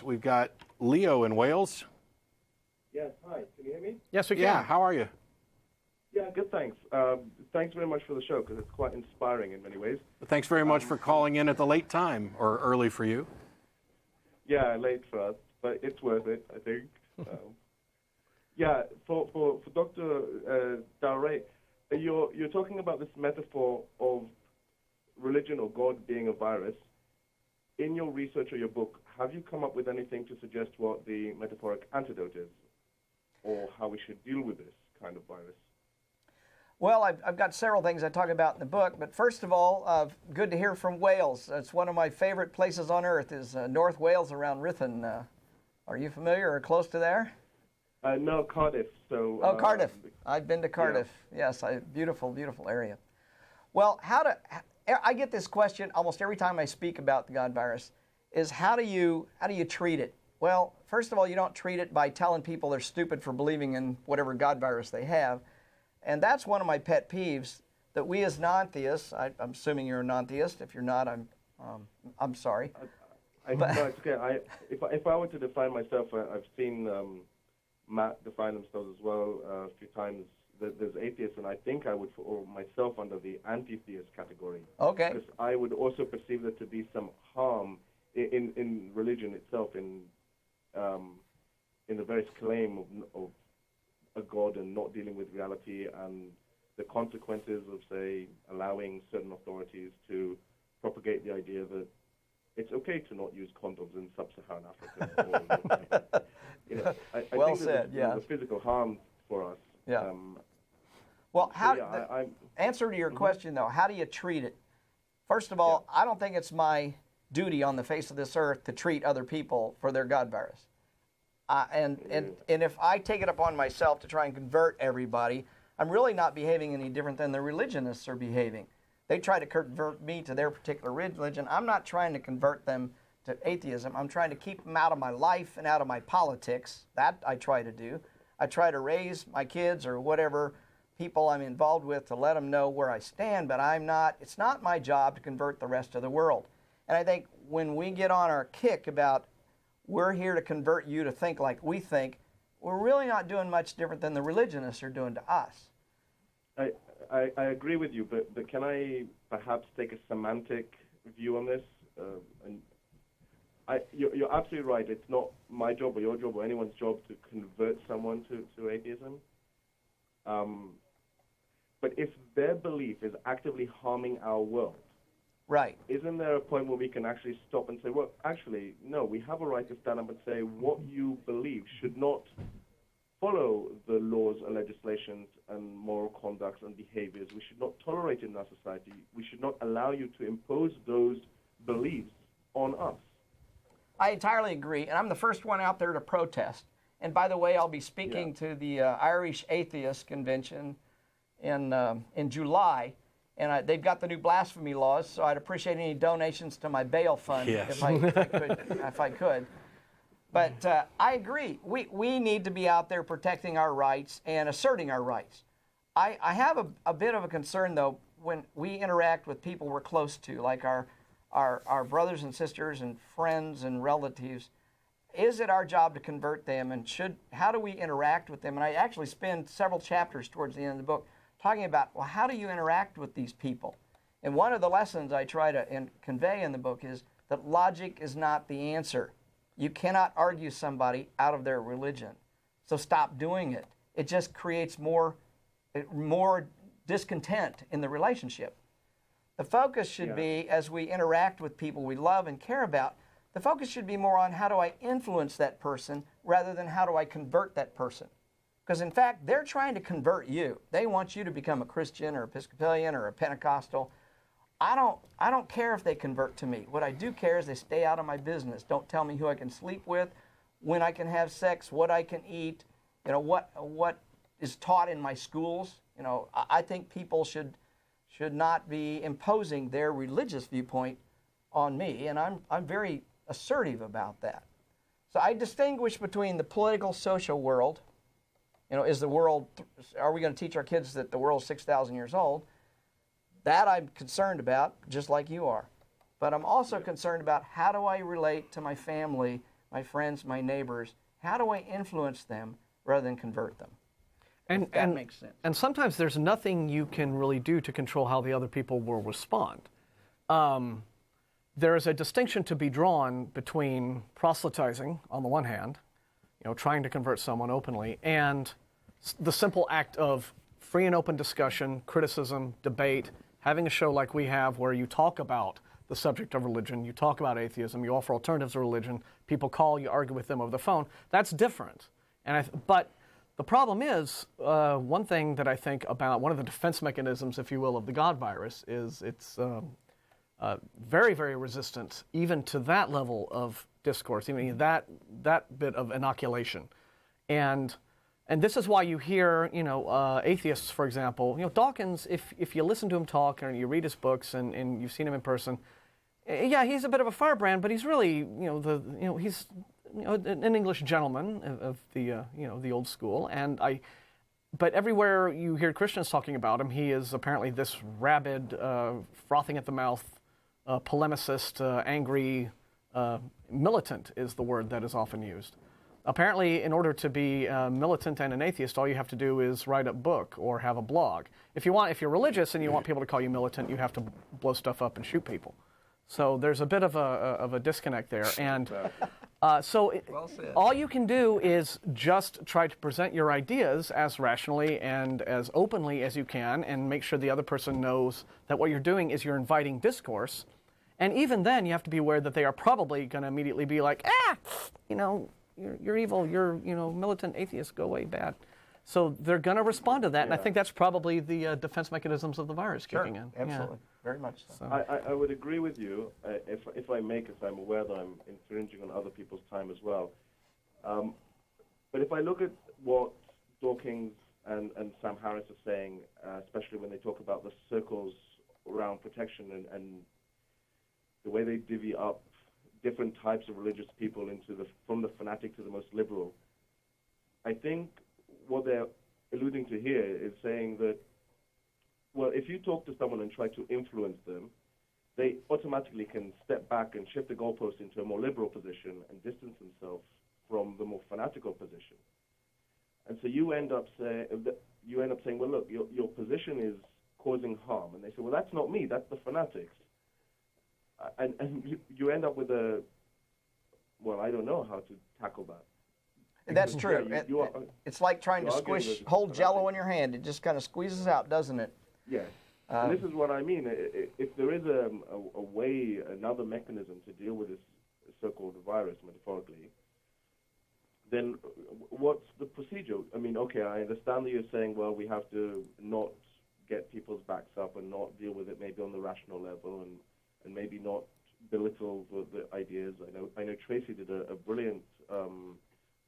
We've got Leo in Wales. Yes, hi. Can you hear me? Yes, we can. Yeah, how are you? Yeah, good, thanks. Thanks very much for the show, because it's quite inspiring in many ways. Thanks very much for calling in at the late time, or early for you. Yeah, late for us, but it's worth it, I think. Yeah, for Dr. Darrel Ray, you're talking about this metaphor of religion or God being a virus. In your research or your book, have you come up with anything to suggest what the metaphoric antidote is, or how we should deal with this kind of virus? Well, I've got several things I talk about in the book, but first of all, good to hear from Wales. It's one of my favorite places on earth, is North Wales around Ruthin. Are you familiar or close to there? No, Cardiff. So. Oh, Cardiff. I've been to Cardiff. Yeah. Yes, beautiful, beautiful area. Well, I get this question almost every time I speak about the God virus, is how do you treat it? Well, first of all, you don't treat it by telling people they're stupid for believing in whatever God virus they have. And that's one of my pet peeves, that we as non-theists, I'm assuming you're a non-theist. If you're not, I'm sorry. No, it's okay. If I were to define myself, I've seen Matt define themselves as well a few times. There's atheists, and I think I would put myself under the anti-theist category. Okay. Because I would also perceive there to be some harm in religion itself, in the various claim of a God and not dealing with reality, and the consequences of, say, allowing certain authorities to propagate the idea that it's okay to not use condoms in sub-Saharan Africa. I well think said. there's a physical harm for us. Yeah. Well, answer to your question, though, how do you treat it? First of all, I don't think it's my duty on the face of this earth to treat other people for their God virus. And if I take it upon myself to try and convert everybody, I'm really not behaving any different than the religionists are behaving. They try to convert me to their particular religion. I'm not trying to convert them to atheism. I'm trying to keep them out of my life and out of my politics. That I try to do. I try to raise my kids or whatever people I'm involved with to let them know where I stand, but it's not my job to convert the rest of the world. And I think when we get on our kick about we're here to convert you to think like we think, we're really not doing much different than the religionists are doing to us. I agree with you, but can I perhaps take a semantic view on this? You're absolutely right. It's not my job or your job or anyone's job to convert someone to atheism. But if their belief is actively harming our world, right, isn't there a point where we can actually stop and say, well, actually, no, we have a right to stand up and say what you believe should not follow the laws and legislations and moral conducts and behaviors. We should not tolerate it in our society. We should not allow you to impose those beliefs on us. I entirely agree, and I'm the first one out there to protest. And by the way, I'll be speaking to the Irish Atheist Convention in July, and they've got the new blasphemy laws, so I'd appreciate any donations to my bail fund if I could. But I agree. We need to be out there protecting our rights and asserting our rights. I have a bit of a concern, though, when we interact with people we're close to, like our brothers and sisters and friends and relatives. Is it our job to convert them, and how do we interact with them? And I actually spend several chapters towards the end of the book talking about, well, how do you interact with these people? And one of the lessons I try to convey in the book is that logic is not the answer. You cannot argue somebody out of their religion. So stop doing it. It just creates more discontent in the relationship. The focus should be, as we interact with people we love and care about, the focus should be more on how do I influence that person rather than how do I convert that person. Because in fact, they're trying to convert you. They want you to become a Christian or Episcopalian or a Pentecostal. I don't care if they convert to me. What I do care is they stay out of my business. Don't tell me who I can sleep with, when I can have sex, what I can eat, what is taught in my schools. I think people should not be imposing their religious viewpoint on me, and I'm very assertive about that. So I distinguish between the political, social world. Are we going to teach our kids that the world's 6,000 years old? That I'm concerned about, just like you are. But I'm also concerned about how do I relate to my family my friends, my neighbors? How do I influence them rather than convert them? And That makes sense. And sometimes there's nothing you can really do to control how the other people will respond. There is a distinction to be drawn between proselytizing, on the one hand, trying to convert someone openly, and the simple act of free and open discussion, criticism, debate, having a show like we have where you talk about the subject of religion, you talk about atheism, you offer alternatives to religion, people call, you argue with them over the phone. That's different. But the problem is, one thing that I think about, one of the defense mechanisms, if you will, of the God virus is it's very, very resistant even to that level of discourse, even that bit of inoculation. And this is why you hear, atheists, for example, Dawkins, if you listen to him talk and you read his books and you've seen him in person, yeah, he's a bit of a firebrand, but he's really, he's an English gentleman of the old school. But everywhere you hear Christians talking about him, he is apparently this rabid, frothing at the mouth, polemicist, angry, militant is the word that is often used. Apparently, in order to be militant and an atheist, all you have to do is write a book or have a blog. If you're religious and you want people to call you militant, you have to blow stuff up and shoot people. So there's a bit of a disconnect there. And all you can do is just try to present your ideas as rationally and as openly as you can, and make sure the other person knows that what you're doing is you're inviting discourse. And even then, you have to be aware that they are probably going to immediately be like, you're evil, you're militant atheist, go away, bad. So they're going to respond to that, and I think that's probably the defense mechanisms of the virus kicking in. Absolutely, very much so. I would agree with you if I may, because I'm aware that I'm infringing on other people's time as well. But if I look at what Dawkins and Sam Harris are saying, especially when they talk about the circles around protection and the way they divvy up different types of religious people from the fanatic to the most liberal, I think what they're alluding to here is saying that, well, if you talk to someone and try to influence them, they automatically can step back and shift the goalpost into a more liberal position and distance themselves from the more fanatical position. And so you end up saying, well, look, your position is causing harm. And they say, well, that's not me, that's the fanatics. And you end up with I don't know how to tackle that. That's true. It's like trying to hold Jell-O in your hand. It just kind of squeezes out, doesn't it? Yes. And this is what I mean. If there is a way, another mechanism to deal with this so-called virus, metaphorically, then what's the procedure? I mean, okay, I understand that you're saying, well, we have to not get people's backs up and not deal with it maybe on the rational level and maybe not belittle the ideas. I know Tracy did a brilliant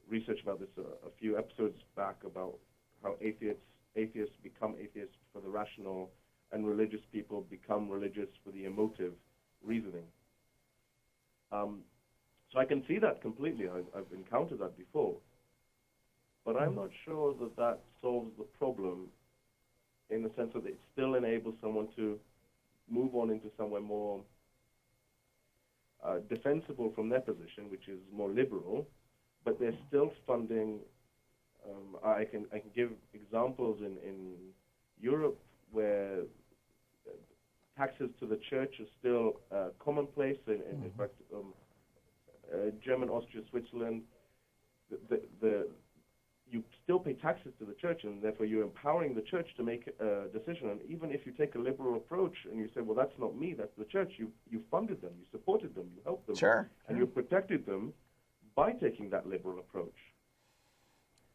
research about this a few episodes back about how atheists become atheists for the rational and religious people become religious for the emotive reasoning. So I can see that completely. I've encountered that before. But I'm not sure that solves the problem in the sense that it still enables someone to move on into somewhere more defensible from their position, which is more liberal, but they're still funding. I can give examples in Europe where taxes to the church are still commonplace. In fact, German, Austria, Switzerland, you still pay taxes to the church, and therefore you're empowering the church to make a decision. And even if you take a liberal approach and you say, well, that's not me, that's the church, you funded them, you supported them, you helped them, and you protected them by taking that liberal approach.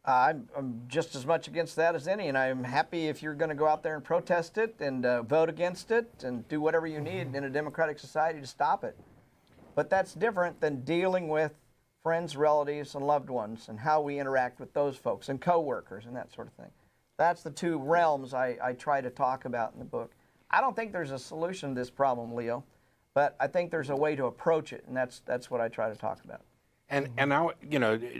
I'm just as much against that as any, and I'm happy if you're going to go out there and protest it and vote against it and do whatever you need in a democratic society to stop it. But that's different than dealing with friends, relatives, and loved ones, and how we interact with those folks, and coworkers, and that sort of thing. That's the two realms I try to talk about in the book. I don't think there's a solution to this problem, Leo, but I think there's a way to approach it, and that's what I try to talk about. And now,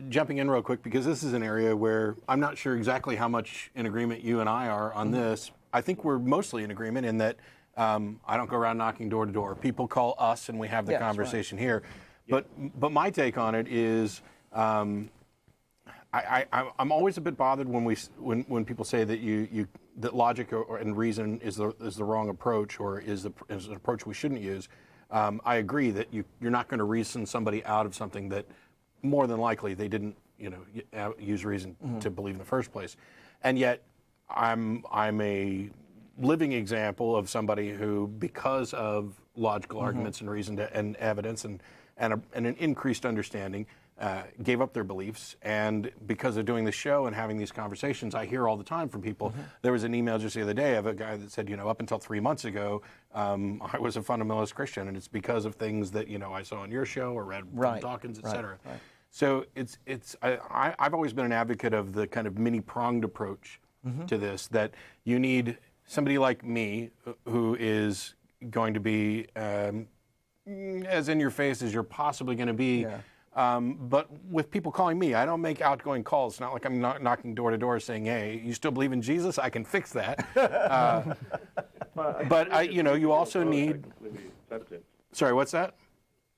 jumping in real quick, because this is an area where I'm not sure exactly how much in agreement you and I are on this. I think we're mostly in agreement in that I don't go around knocking door to door. People call us and we have the conversation here. But my take on it is, I'm always a bit bothered when people say that that logic and reason is the wrong approach, or is an approach we shouldn't use. I agree that you're not going to reason somebody out of something that more than likely they didn't use reason to believe in the first place. And yet I'm a living example of somebody who, because of logical arguments and reason and evidence and an increased understanding, gave up their beliefs. And because of doing the show and having these conversations, I hear all the time from people. There was an email just the other day of a guy that said, up until 3 months ago, I was a fundamentalist Christian, and it's because of things that I saw on your show or read from Dawkins, et cetera. Right. So I've always been an advocate of the kind of many-pronged approach to this, that you need somebody like me who is going to be as in your face as you're possibly going to be. Yeah. But with people calling me, I don't make outgoing calls. It's not like I'm knocking door to door saying, "Hey, you still believe in Jesus? I can fix that." But you also need. Sorry, what's that?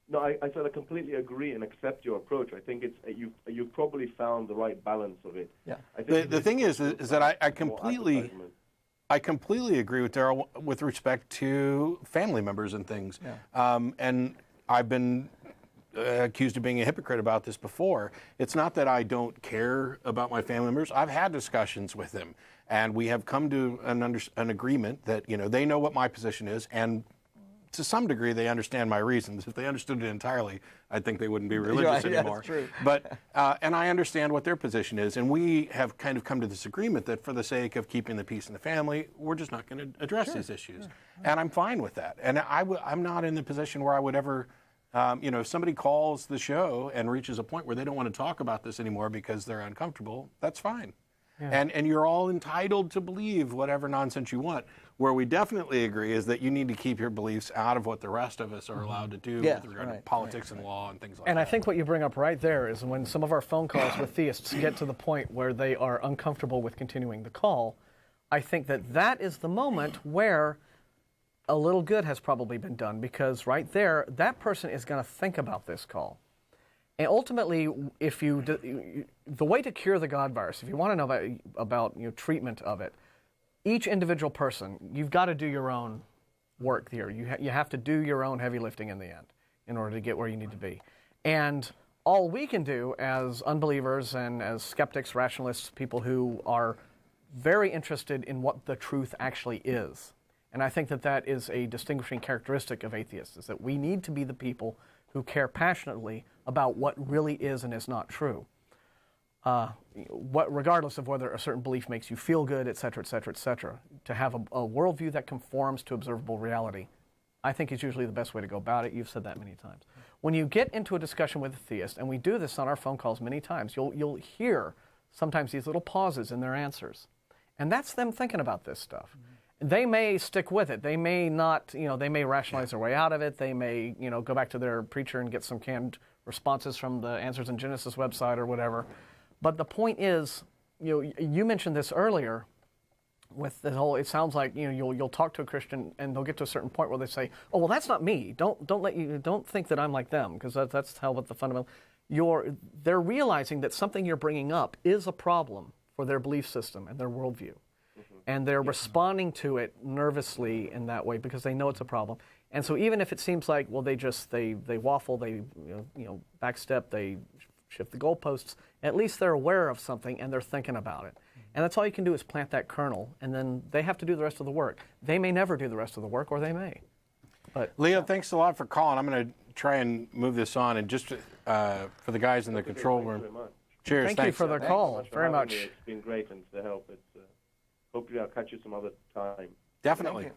No, I said I completely agree and accept your approach. I think it's you've probably found the right balance of it. Yeah. I think the thing is that I completely agree with Darrel with respect to family members and things. Yeah. And I've been accused of being a hypocrite about this before. It's not that I don't care about my family members. I've had discussions with them, and we have come to an agreement that they know what my position is, and to some degree they understand my reasons. If they understood it entirely, I think they wouldn't be religious anymore. That's true. But and I understand what their position is, and we have kind of come to this agreement that for the sake of keeping the peace in the family, we're just not going to address these issues. Sure. And I'm fine with that. And I'm not in the position where I would ever, if somebody calls the show and reaches a point where they don't want to talk about this anymore because they're uncomfortable, that's fine. Yeah. And you're all entitled to believe whatever nonsense you want. Where we definitely agree is that you need to keep your beliefs out of what the rest of us are allowed to do with regard to politics and law and things like that. And I think what you bring up right there is when some of our phone calls with theists get to the point where they are uncomfortable with continuing the call, I think that is the moment where a little good has probably been done, because right there, that person is going to think about this call. And ultimately, the way to cure the God virus, if you want to know about treatment of it, each individual person, you've got to do your own work here. You have to do your own heavy lifting in the end in order to get where you need to be. And all we can do as unbelievers and as skeptics, rationalists, people who are very interested in what the truth actually is, and I think that is a distinguishing characteristic of atheists, is that we need to be the people who care passionately about what really is and is not true. Regardless of whether a certain belief makes you feel good, et cetera, et cetera, et cetera, to have a worldview that conforms to observable reality, I think is usually the best way to go about it. You've said that many times. When you get into a discussion with a theist, and we do this on our phone calls many times, you'll hear sometimes these little pauses in their answers. And that's them thinking about this stuff. Mm-hmm. They may stick with it. They may not, they may rationalize their way out of it. They may, go back to their preacher and get some canned responses from the Answers in Genesis website or whatever. But the point is, you mentioned this earlier with the whole, it sounds like, you'll talk to a Christian and they'll get to a certain point where they say, "Oh, well, that's not me. Don't think that I'm like them," because that's how what the fundamental, they're realizing that something you're bringing up is a problem for their belief system and their worldview. Mm-hmm. And they're responding to it nervously in that way because they know it's a problem. And so even if it seems like, well, they waffle, they backstep, they shift the goalposts, at least they're aware of something and they're thinking about it. And that's all you can do is plant that kernel, and then they have to do the rest of the work. They may never do the rest of the work, or they may. But Leo, thanks a lot for calling. I'm going to try and move this on, and just for the guys in the control room. Cheers. Thank you for the call. Very much. It's been great and to help. Hopefully I'll catch you some other time. Definitely.